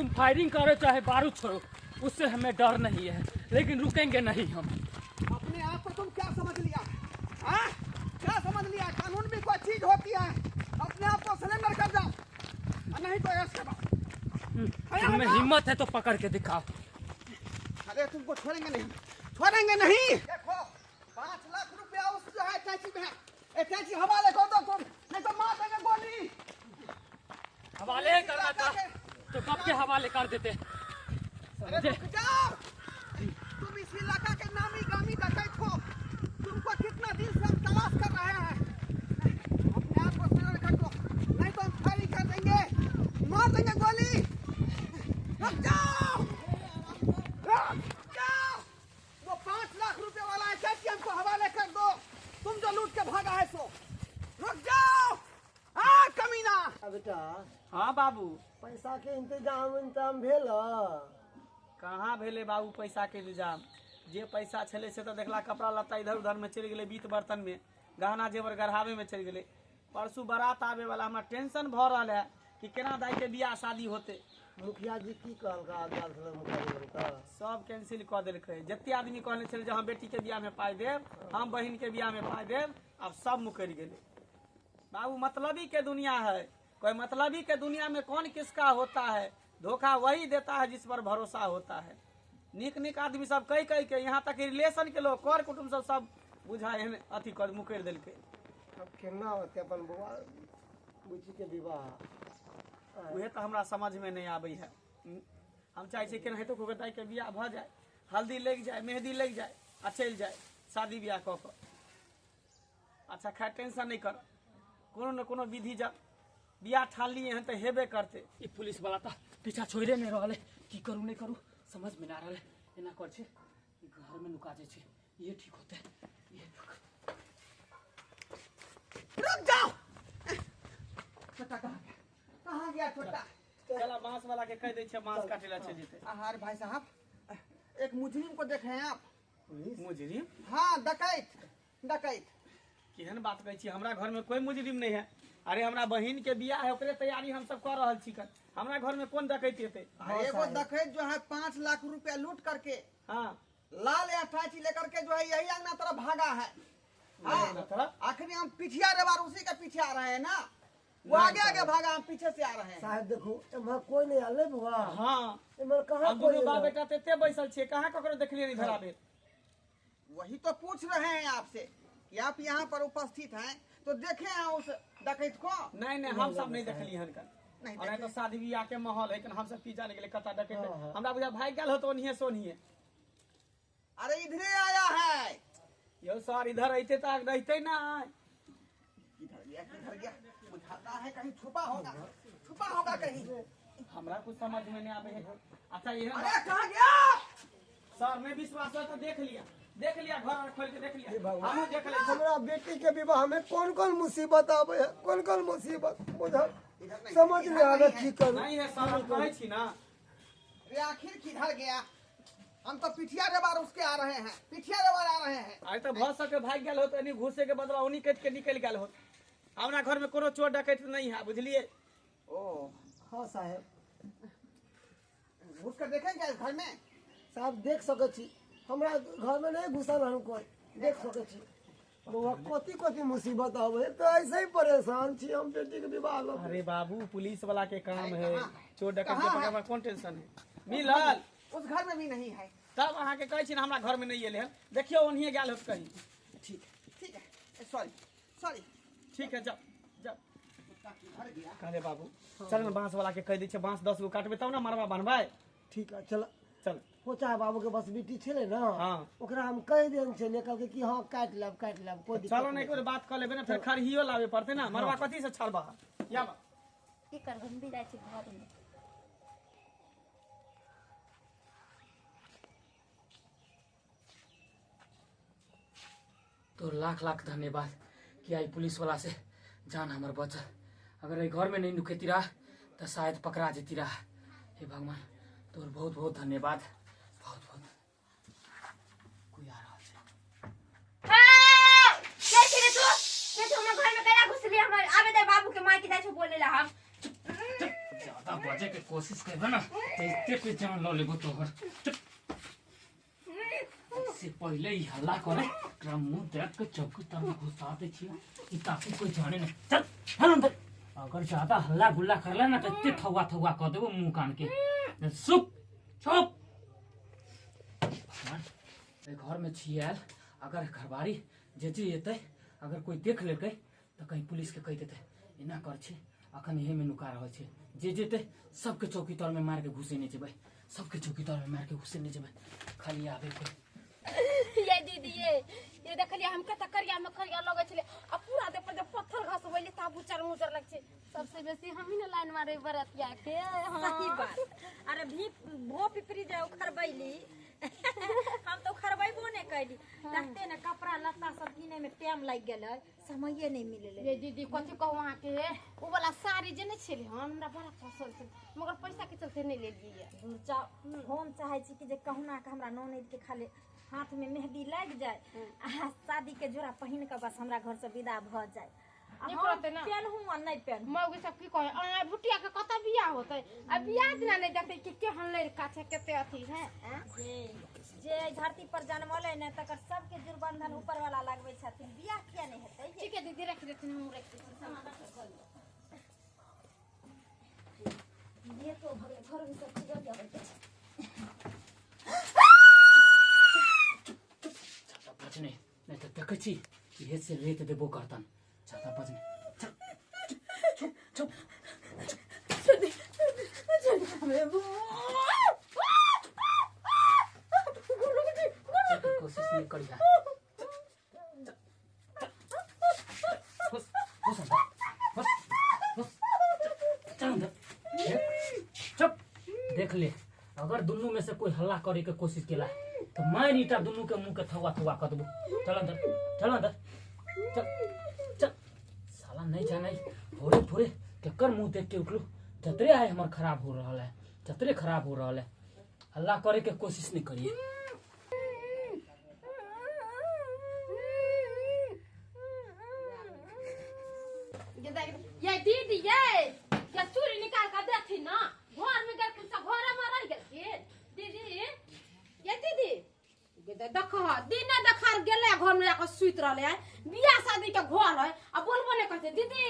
तुम फायरिंग करो चाहे बारूद छोड़ो, उससे हमें डर नहीं है, लेकिन रुकेंगे नहीं हम। अपने आप को तुम क्या समझ लिया? हाँ? क्या समझ लिया? कानून भी कोई चीज होती है। अपने आप को सरेंडर कर जाओ, नहीं तो ऐसे तुम्हें हिम्मत है तो पकड़ के दिखाओ। अरे तुमको छोड़ेंगे नहीं, छोड़ेंगे नहीं। देखो 5 लाख रुपया उस जो है चाची में है, चाची हवाले कर दो तुम, नहीं तो मार देंगे गोली। हवाले करना था तो कब के हवाले कर देते। अरे रुक जाओ, तुम इस इलाका के नामी गामी डकैत हो। तुमको कितना दिन से हम तलाश कर रहे हैं। अपने आप को सरेंडर कर दो, नहीं तो हम फायरिंग कर देंगे, मार देंगे गोली। रुक जाओ, रुक जाओ। वो 5 लाख रुपए वाला है, चाची हमको हवाले कर दो। तुम जो लूट के भागा है सो। रुक जाओ। हाँ कमीना। बेटा हाँ बाबू, पैसा के इंतजाम भेल? कहाँ भेले बाबू पैसा के इंतजाम। जे पैसा छले से तो देखला कपड़ा लत्ता इधर उधर में चल गए, बीत बर्तन में, गहना जेवर गढ़ावे में चल गए। परसों बारात आवे वाला, हमरा टेंशन भ रहा है कि केना दाई के बियाह शादी होते। मुखिया जी की कहलका? सब कैंसिल कर दिलकै। जते आदमी कहले छले जे हम बेटी के बियाह में पाई देव, हम बहन के बियाह में पाई देव, अब सब मुकर गेले। बाबू मतलबी के दुनिया है, कोई मतलबी के दुनिया में कौन किसका होता है। धोखा वही देता है जिस पर भरोसा होता है। निक निक आदमी सब कई के यहाँ तक रिलेशन के लोग कर कुटुम्ब सब बुझा अथी कर मुकर दिलकै। अब केना होते अपन बुआ बुची के विवाह? उहे तो हमरा समझ में नहीं आबै है। हम चाहे छी केना हेतु दाई के बियाह भ जाए, हल्दी लग जाए, मेहंदी लग जाए आ चल जाए शादी बियाह कऽ कऽ। अच्छा खैर टेंशन नहीं कर, कोनो न कोनो विधि जब बियाह ठान लिए हैं तो हेबे करते। ई पुलिस वाला तो पीछा छोड़े नहीं रहले, की करू नहीं करू समझ में ना रहले। एना कर छे घर में नुका जाए छे, ये ठीक होते। ये रुक जाओ। छोटा कहाँ गया छोटा? चला बांस वाला के कह दे छे, बांस काटेला छे जेते। आहार भाई साहब, एक मुजरिम को देखे हैं आप? मुजरिम? हाँ डकैत। केहन बात कहै छी, हमरा घर में कोई मुजरिम नहीं है। अरे हमरा बहन के बियाह है, ओकरे तैयारी हम सब कर रहल छी। हमरा घर में कौन डकैत हेतै? एगो डकैत जो है 5 लाख रुपया लूट करके, हाँ लाल अटैची लेकर के जो है यही अंगना तरफ भागा है। हाँ आखिरी हम पिछिया रेवार उसी के पीछे आ रहे हैं ना, वो आगे भागा, हम पीछे से आ रहे हैं। साहब देखो एमहर कोई नहीं आले बुआ। हाँ एमहर कहाँ अब कोई दोनों बाप नहीं? बेटा तेते बैसल छे, कहाँ ककरो देखलिए नहीं धरा बेर। वही तो पूछ रहे हैं आपसे कि आप यहाँ पर उपस्थित हैं तो देखे हैं उस डकैत को? नहीं हम सब नहीं देखली हन कर। नहीं और तो देखे। शादी बियाह के माहौल है, हम सब की जाने के लिए कता डकैत। हमरा बुझा भाग गेल हो तो ओनिहे सोनिहे। अरे इधरे आया है। यो सर इधर रहते तो रहते ना। किधर गया बुझाता है, कहीं छुपा होगा कहीं। हमरा कुछ समझ में नहीं आवे है। अच्छा ये अरे कहाँ गया? सर मैं विश्वास है तो देख लिया घर खोल के देख लिया, हम देख ले। हमरा बेटी के विवाह में कौन मुसीबत आवे है? कौन मुसीबत बुझा समझ में आवे की करू? नहीं है सर, हम कहै छी ना। अरे आखिर किधर गया? हम तो पिठिया रेवार उसके आ रहे हैं, पिठिया रेवार आ रहे हैं। आज तो बहुत सके भाग गेल हो तो नहीं, घुसे के बदला उन्हीं कट के निकल गेल हो। हमरा घर में कोनो चोर डकैत नहीं है, बुझलिए। ओ हाँ साहब, घुस कर देखेंगे इस घर में? साहब देख सके छी, हमरा घर में नहीं घुसल हम कोई, देख सके छी। बुआ कथी मुसीबत आवे तो ऐसे ही परेशान छी हम बेटी के विवाह लो। अरे बाबू पुलिस वाला के काम है, चोर डकैत के कहाँ पकड़े में कौन टेंशन है। मिलल उस घर में भी नहीं है। तब अहाँ के कहै छी ना हमरा घर में नहीं एले हन, देखियो ओनिहे गेल हो कहीं। ठीक है सॉरी। ठीक है जब किधर गया? कहले बाबू चल ना बांस वाला के कह दै छै, बांस 10 गो काटबे तब ना मरवा बनबै। ठीक है चल कोचा बाबू के बस बेटी छले ना, हाँ। ओकरा हम कह देन छे निकल के कि हाँ काट लेब कोई दिक्कत चलो नहीं कोई बात कर लेबे ना, फिर खरहियो लावे पड़ते ना। मरवा कथी से छड़बा या बा की करब, हम भी जाइ छी घर में। तो लाख धन्यवाद कि आई पुलिस वाला से जान हमार बचल। अगर ये घर में नहीं नुकेती रहा तो शायद पकड़ा जेती रहा। हे भगवान तोर बहुत बहुत धन्यवाद, बहुत कोई आ रहा है। कैसे रे तू हमर घर में कया घुसली? हमर आबे दे बाबू के मार के जाइ छो बोले ला हम। ज्यादा बजे के कोशिश करबे ना तो इतने पे जान ल लेबो तोहर से पहले ही हल्ला करे एकरा मुंह देख के चौकी तर में घुसा दे छियै ई ताकि कोई जाने नहीं चल चल अंदर अगर ज्यादा हल्ला गुल्ला करला ना तो इतने थवा थवा कर देबो मुंह कान के चुप चुप भगवान घर में छियाल अगर घरबारी जे एतै अगर कोई देख लेकै तो कहीं पुलिस के कह देते एना कर छै अखन यही में नुका रह छै जे जेते सबके चौकी तर में मार के घुसे नहीं जेबै सबके चौकी तर में मार के घुसे नहीं जेबै खाली आबे कोई ये दीदी ये देखलिए हमके त करिया में करिया लगे छले आ पूरा दे पर पत्थर घास होइले ता बुचर मुचर लग छै सबसे बेसी हम ही न लाइन मारे बरतिया के सही बात। अरे भी भो पिपरी जाओ खरबैली हम तो खरबैबो नहीं कैली देखते न कपड़ा लत्ता सब किने में टाइम लग गेलै समय नहीं मिलले। ये दीदी कथि कहू वहां के ओ वाला साड़ी जे नहीं छले हमरा बड़ा पसंद छै मगर पैसा के चलते नहीं ले लिए हम चाहे छी कि जे कहुना के हमरा ननद के खाली हाथ में मेहंदी लग जाए आ शादी के जोड़ा पहिन के बस हमरा घर से विदा भ जाए निकलते ना पेनहू आ नहीं पेन मौगी सब की कहे आ बुटिया के कत बियाह होतै आ बियाह दिना नहीं देखते कि केहन लड़ काछे केते अथी है जे धरती पर जन्मले न तकर सबके जुर्बंधन ऊपर वाला लगबै छथिन बियाह किया नहीं हेतै ठीक है दीदी रख देती हूं रख देती ये तो भगे घर में सब चीज दिया होते बचने नहीं तो देखे छी ये से रेत देबो करतन ज्यादा बचने चुप चुप कोशिश नहीं करिया बस बस बस बस चल अंदर चुप देख ले अगर दोनों में से कोई हल्ला करे के कोशिश केला तो मार ईटा दोनों के मुंह के थवा थवा कर देबो चल अंदर चल चल चल साला नहीं जाना भोरे भोरे केकर मुंह देख के उठलो जतरे आए हमर खराब हो रहा है जतरे खराब हो रहा है हल्ला करे के कोशिश नहीं करिए ये दीदी ये चूड़ी निकाल कर देती ना घर में गए सब घर में रह गए दीदी ये दीदी देखो दिन देखा गेले घर में जाकर सुत रहले बियाह शादी के घर है अब बोलबो नहीं करते दीदी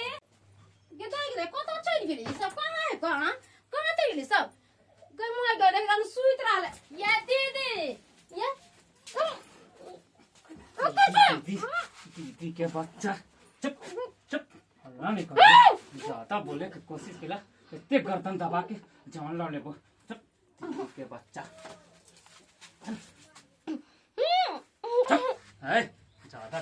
गे देख रे कत चल गेली सब कहां है कहां कहां चल गेली सब गए मोय गए देख सुत रहले ये दीदी ये दीदी के बच्चा चुप चुप हल्ला नहीं कर ज्यादा बोले की कोशिश केला इतने गर्दन दबा के जान लो लेबो चुप दीदी के बच्चा है ज्यादा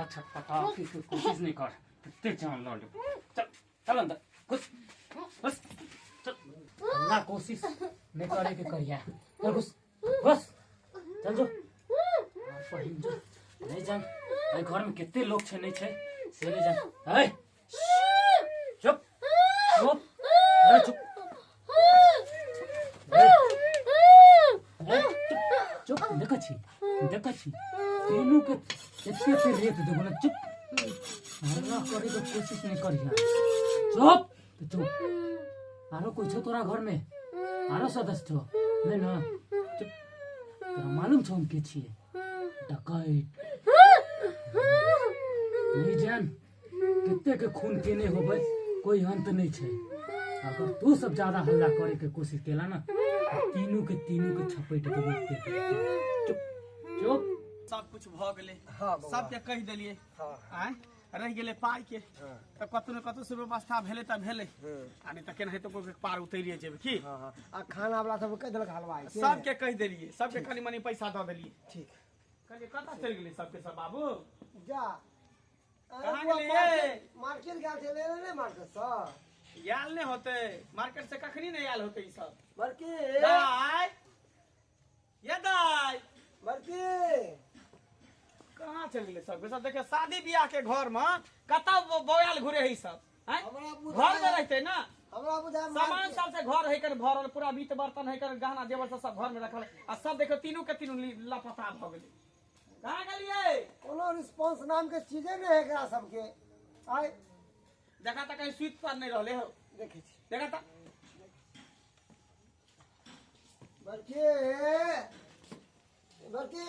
छटपटा की कोशिश नहीं कर इतने जान लो लेबो चल चल अंदर घुस बस चल ना कोशिश नहीं करे के करिया चल घुस बस चल जो पहिन जो नहीं जान भाई घर में कितने लोग छे नहीं छे से ले जान है चुप चुप अरे चुप चुप देखा छी तीनों के इतने पे रेत देबो ना चुप हल्ला करे के कोशिश नहीं करिया चुप चुप आरो कोई छो तोरा घर में आरो सदस्य छो नहीं ना चुप तोरा मालूम छो हम के छिए डकैत नहीं जान कितने के खून केने होबे कोई अंत नहीं छे अगर तू सब ज्यादा हल्ला करे के कोशिश केला ना तीनों के छपेट देबे चुप चुप सब कुछ भ गेले हाँ सबके कह देलिए आय रह गेले पाई के तो कतौ न कतौ से व्यवस्था भेले त भेले आ नहीं त केना हेतो को पार उतरिए जेबे की हाँ आ खाना वाला सब कह देलक हलवाई सबके कह देलिए सबके खाली मनी पैसा द देलिए ठीक कहलिए कता चल गेले सबके सब बाबू जा कहाँ गेलिए मार्केट गया थे ले ले मार्केट सा याल ने होते मार्केट से कखनी नहीं याल होते ई सब मार्केट दाई ये दाई मार्केट कहाँ चल गेले सब सब देखे शादी ब्याह के घर में कता बोयाल घुरे है सब हैं घर में रहते ना हमरा बुझा सामान सब से घर है कर भरल पूरा बीत बर्तन है कर गहना जेवर सब घर में रखल आ सब देखो तीनों के तीनों लापता भ गेले कहाँ गेलिए कोनो रिस्पांस नाम के चीजें नहीं है एकरा सबके आय देखा था कहीं स्वीट पर नहीं रहले हो देखे छी देखा था बड़के बड़के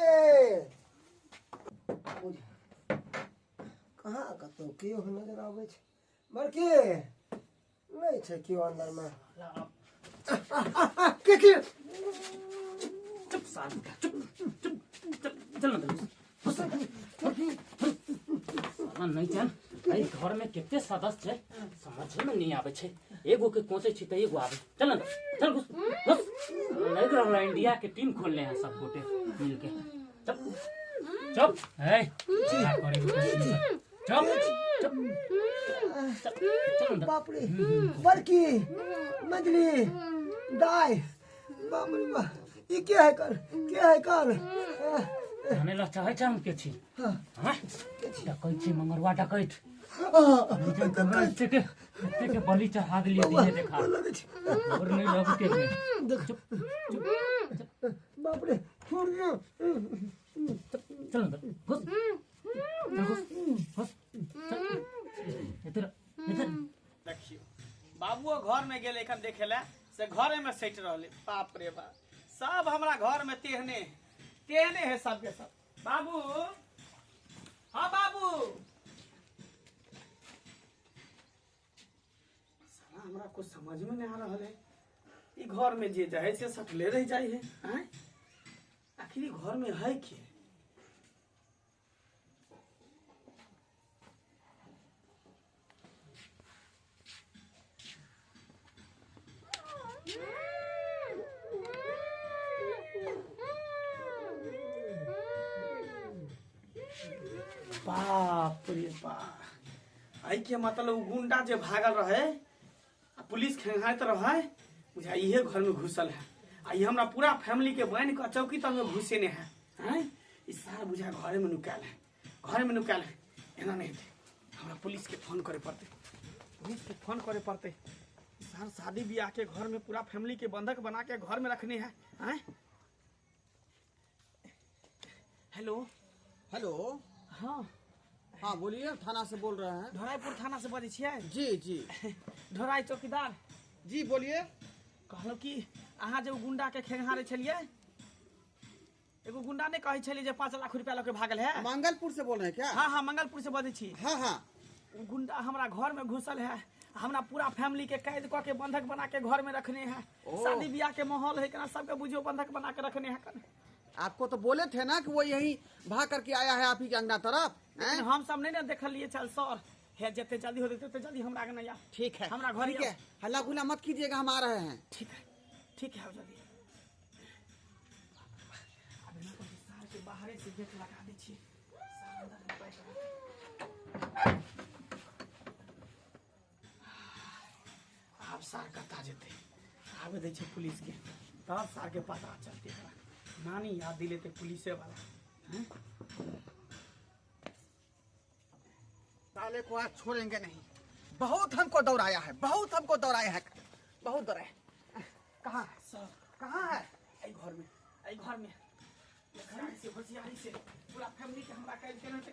कहाँ कतौ केओ नजर आबै छै बड़के नहीं छै केओ अंदर में के चुप साल चुप चुप चुप चल ना नहीं जान भाई घर में कितने सदस्य है समझ में नहीं आवे छे एगो के कोसे छी त एगो आवे चल ना चल घुस घुस नहीं रहला इंडिया के टीम खोल ले हैं सब गोटे मिल के चुप चुप है क्या करे चुप चुप चल ना बाप रे बड़की मजली दाई बाप रे बा ई क्या है कर जाने ला चाहे हम के छी हां डकैत छी मंगरवा डकैत के बलि चढ़ा दिलिए दिने देखा और नहीं लग के चुप चुप बाप रे छोड़ दो चल अंदर घुस घुस इधर इधर देखियो बाबुओ घर में गेले एखन देखे ला से घरे में सैट रहले बाप रे बाप सब हमरा घर में तेहने है सबके सब बाबू हाँ बाबू साला हमरा कुछ समझ में नहीं आ रहा है ई घर में जे जाए से सटले रह जाए है हैं? आखिर ई घर में है के बाप रे बाप आई के मतलब उ गुंडा जे भागल रहे आ पुलिस खेंगाइत रहे बुझा इहे घर में घुसल है आ ये हमरा पूरा फैमिली के बन के चौकी तक में घुसे ने है हैं ई सारा बुझा घरे में नुकाल है एना नहीं थे हमरा पुलिस के फोन करे पड़ते सार शादी ब्याह के घर में पूरा फैमिली के बंधक बना के घर में रखने हैं हैं हेलो हेलो हाँ हाँ बोलिए थाना से बोल रहे हैं ढोराईपुर थाना से बजे छियै जी जी ढोराई चौकीदार जी बोलिए कहलो कि अहाँ जो गुंडा के खेंगारे छलिए एगो गुंडा ने कहे छलिए जे 5 लाख रुपया लेके भागल है मंगलपुर से बोल रहे हैं क्या हाँ हाँ मंगलपुर से बजे छी हाँ हाँ उ गुंडा हमरा घर में घुसल है हमरा पूरा फैमिली के कैद क के बंधक बना के घर में रखने हैं शादी ब्याह के माहौल है कना सबके बुझियो बंधक बना के रखने हैं आपको तो बोले थे ना कि वो यही भाग करके आया है आप ही के अंगना तरफ हैं? हम सब नहीं ना देखलिए चल सर है जते जल्दी हो तो जल्दी हमरा के नहीं आ ठीक है हमरा घर ठीक है हल्ला गुल्ला मत कीजिएगा हम आ रहे हैं ठीक है जल्दी अभी ना कोई सार के बाहर से गेट लगा दी छी सार अंदर में बैठ आप सार कता जेते आबे दै छै पुलिस के तब सार के पता चलते नानी याद दिले थे पुलिसे वाला हैं साले को आज छोड़ेंगे नहीं बहुत हमको दौड़ाया है बहुत दौड़ाया है कहाँ सर कहाँ है आई घर में होशियारी से पूरा फैमिली के हमरा कैद केना ते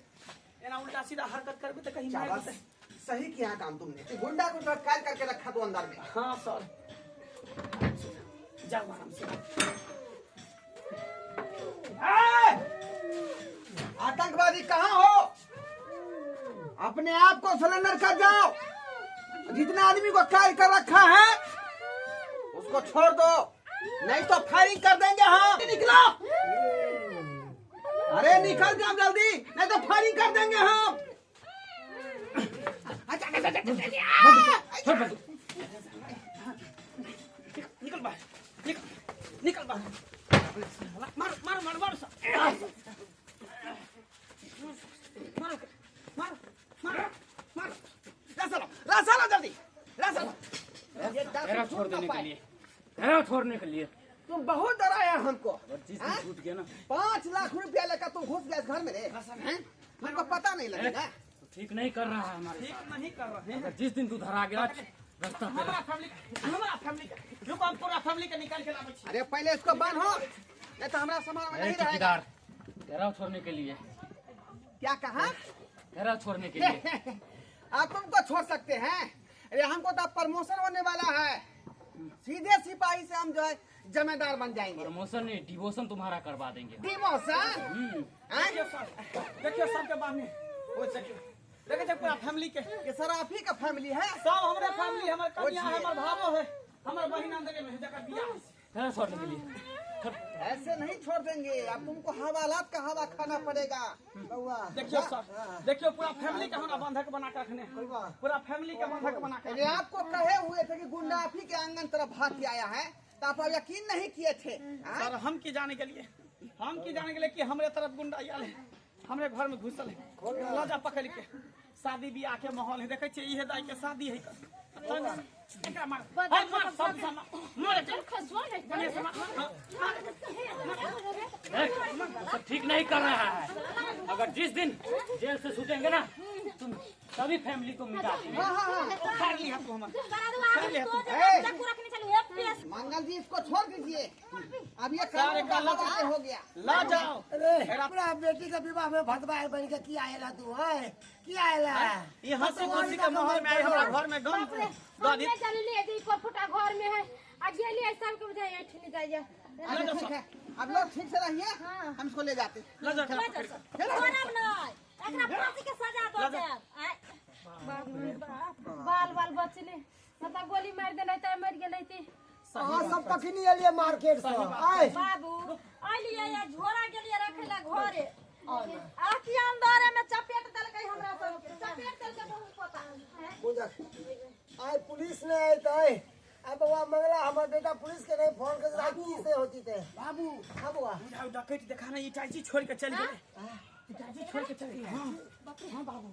एना उल्टा सीधा हरकत करबे त कहीं मार देते सही किया काम तुमने गुंडा को काल करके रखा तो अंदर में हाँ सर जाओ आराम से आतंकवादी कहाँ हो अपने आप को सिलेंडर कर जाओ जितना आदमी को कैद कर रखा है उसको छोड़ दो नहीं तो फायरिंग कर देंगे हम निकलो अरे निकल जाओ जल्दी नहीं तो फायरिंग कर देंगे हम निकल बाहर निकल बाहर मारो मारो मारो मारो मारो मारो मारो रासालो जल्दी रासालो तेरा छोड़ने के लिए तुम बहुत डराया हमको जिस दिन छूट गया ना 5 लाख रुपया लेकर तुम घुस गए घर में रे हैं? हमको पता नहीं लगेगा तो ठीक नहीं कर रहा है हमारे ठीक नहीं कर रहे हैं अगर जिस दिन तू धरा गया रास्ता पे हमारा फैमिली रुको हम पूरा फैमिली के निकाल के लावे छी अरे पहले इसको बांधो नहीं तो हमारा सामान में नहीं रहेगा ठेकेदार घेराव छोड़ने के लिए क्या कहा घेराव छोड़ने के लिए आप तुमको छोड़ सकते हैं? अरे हमको तो प्रमोशन होने वाला है, सीधे सिपाही से हम जो है जमींदार बन जाएंगे। प्रमोशन नहीं, डिवोशन तुम्हारा करवा देंगे। डिवोशन? देखिए सर, देखिए सबके बारे देखिए पूरा फैमिली के ये सर आप ही का फैमिली है? सब हमारे फैमिली, हमारे कन्या है, हमारे भावो है, हमारे बहिन अंदर में जगह बियाह है। है छोड़ने के लिए ऐसे नहीं छोड़ देंगे, अब तुमको हवालात का हवा खाना पड़ेगा। बउआ देखियो सर, देखियो पूरा फैमिली का हमरा बंधक बना के रखने, पूरा फैमिली का बंधक बना के अरे आपको कहे हुए थे कि गुंडा आप ही के आंगन तरफ भाग के आया है, तो आप यकीन नहीं किए थे। हाँ? सर हम की जाने के लिए, हम की जाने के लिए कि हमरे तरफ गुंडा आयल है, हमरे घर में घुसल है, लजा पकड़ के शादी ब्याह के माहौल है, देखे छियै इहे दाई के शादी है। एकरा मार, हाय मार, सब मार के खजवान है बने से मार। सब ठीक नहीं कर रहा है। अगर जिस दिन जेल से छूटेंगे ना, तुम सभी फैमिली को मिटा देंगे। खार लिया तू हमर, करा दो आगे ले तो ए! चाकू रखने चलो एक पीस मंगल जी इसको छोड़ दीजिए, अब ये सारे काम का का लगा हो गया। ला जाओ। अरे अपना बेटी के विवाह में भतवाए बन के किया आएला तू है, किया आएला ये हंसी खुशी के माहौल में आए हमरा घर में गम हमने चली ले दी को फुटा घर में है आ गेली ऐसा के बजाय ऐठनी जाइए। अच्छा ठीक है, अब लोग ठीक से रहिए, हम इसको ले जाते। ला जा कोना नहीं एकरा फांसी के सजा दो दे। बाल बाल बचले सता गोली मार देले त मर गेलै ती। हाँ सब तखनी एलिए मार्केट से आए बाबू आइलिए या झोरा गेलिए रखेला घरे आखी अंदर में चपेट देलकै हमरा सब के, चपेट देलकै बहुत पता है। बुझक आए पुलिस ने आए तो आए अब बउआ मंगला हमार बेटा पुलिस के नहीं फोन कर रहा की से होती थे बाबू हाँ बउआ बुझाओ डकैत देखा ना इटाची छोड़ के चल गेले, इटाची छोड़ के चल गेले। हां बाबू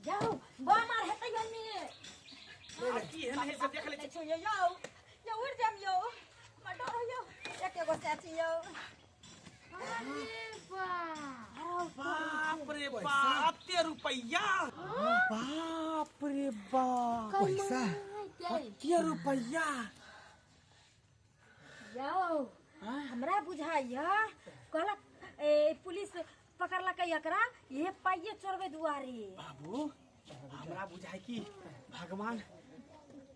जाओ बामार हेतै में की है नहीं से देख ले छो यो उड़ जाम यो मडर यो एके गो चाची यो। अरे वाह बाप रे बाप, 80 रुपया, बाप रे बाप, पैसा 80 रुपया। यो हमरा बुझाइया कहलक ए पुलिस पकड़लकै एकरा ये पाइये चोरबे दुआरे। बाबू हमरा बुझाय कि भगवान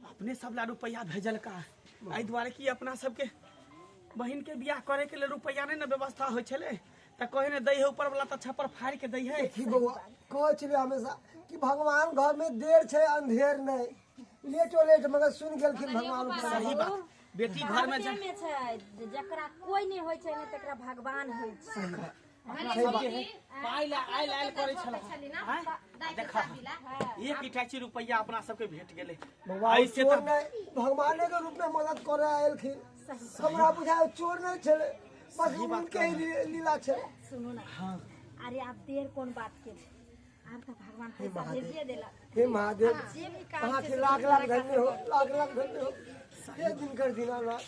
अपने सब ला रुपया भेजल का, एहि दुआरे कि अपना सबके बहिन के बियाह करे के लिए रुपया नहीं ना व्यवस्था होइ छले, त कहे ने दै है ऊपर वाला त छप्पर फाड़ के दै है। देखी बउआ कहे छले हमेशा कि भगवान घर में देर छे अंधेर नहीं, लेटो लेट मगर सुन गेलखिन भगवान ऊपर। सही बात, बेटी घर में भारते में छै जकरा कोई नहीं होइ छै ने तकरा भगवान होइ छै। पाइला आइल आइल करे छला, देखा एक इटाची रुपया अपना सबके भेट गेले। बउआ ऐसे चोर त नहीं भगवान के रूप में मदद करे आएलखिन, हमरा बुझाए चोर नहीं छले बस उनके ही लीला छले। सुनो ना अरे आप देर कौन बात के आप तो भगवान पैसा भेजिए देला। हे महादेव जे भी काम कहाँ से के लाख लाख धन्य हो, लाख लाख धन्य हो, एक दिन कर दिना ना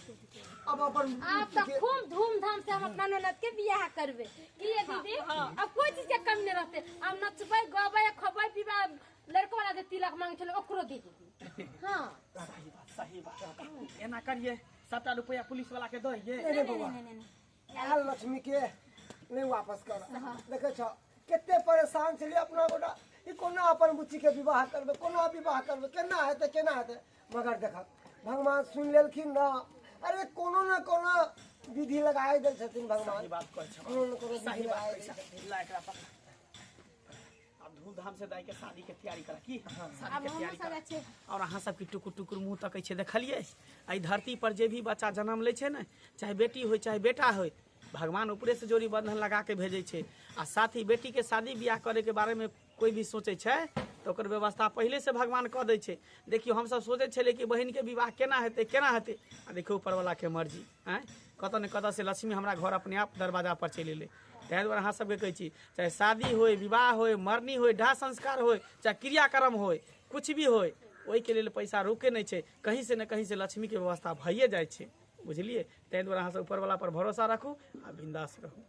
अब अपन आप तो खूब धूमधाम से हम अपना ननद के बियाह करबे कि ये दीदी अब कोई चीज के कम नहीं रहते। हम नचबै गबै खबै पीबै, लड़का वाला जे तिलक मांग छले ओकरो दे दीदी। हां सही बात, एना करिए 7 रुपया पुलिस वाला के दइए। नहीं बउआ आयल लक्ष्मी के नहीं वापस कर देखे छ केते परेशान छली अपना गोटा ई कोना अपन बुच्ची के विवाह करबे, कोना विवाह करबे, केना हेते मगर देखा भगवान सुन लेलखिन ना, अरे कोनो न कोनो विधि लगाए दे छथिन भगवान। सही बात कहै छ, कोनो न कोनो सही विधि बात लगाए कहै छ। ला एकरा पकड़, अब धूमधाम से दाई के शादी के तैयारी करा की शादी अब के हम तैयारी सब करा। अच्छे और अहाँ सबके टुकुर टुकुर मुँह तकै छै, देखलिए एहि धरती पर जे भी बच्चा जन्म लै छै ने, चाहे बेटी हो चाहे बेटा हो, भगवान ऊपरे से जोड़ी बंधन लगा के भेजे छै। आ साथ ही बेटी के शादी ब्याह करे के बारे में कोई भी सोचे छै तो ओकर व्यवस्था पहले से भगवान कऽ दै छै। देखियो हम सब सोचे छले कि बहिन के विवाह केना हेतै आ देखियो ऊपर वाला के मर्जी आँ कतऽ ने कतऽ से लक्ष्मी हमरा घर अपने आप दरवाजा पर चलि एलै। ताहि दुआरे अहाँ सबके कहै छी चाहे शादी होय, विवाह होय, मरनी होय, दाह संस्कार होय, चाहे क्रियाक्रम होय, कुछ भी होय, ओहिके लेल पैसा रुके नहीं छै, कहीं से न कहीं से लक्ष्मी के व्यवस्था भइए जाइ छै, बुझलिए। ताहि दुआरे अहाँ सब ऊपर वाला पर भरोसा रखू आ बिंदास रहू।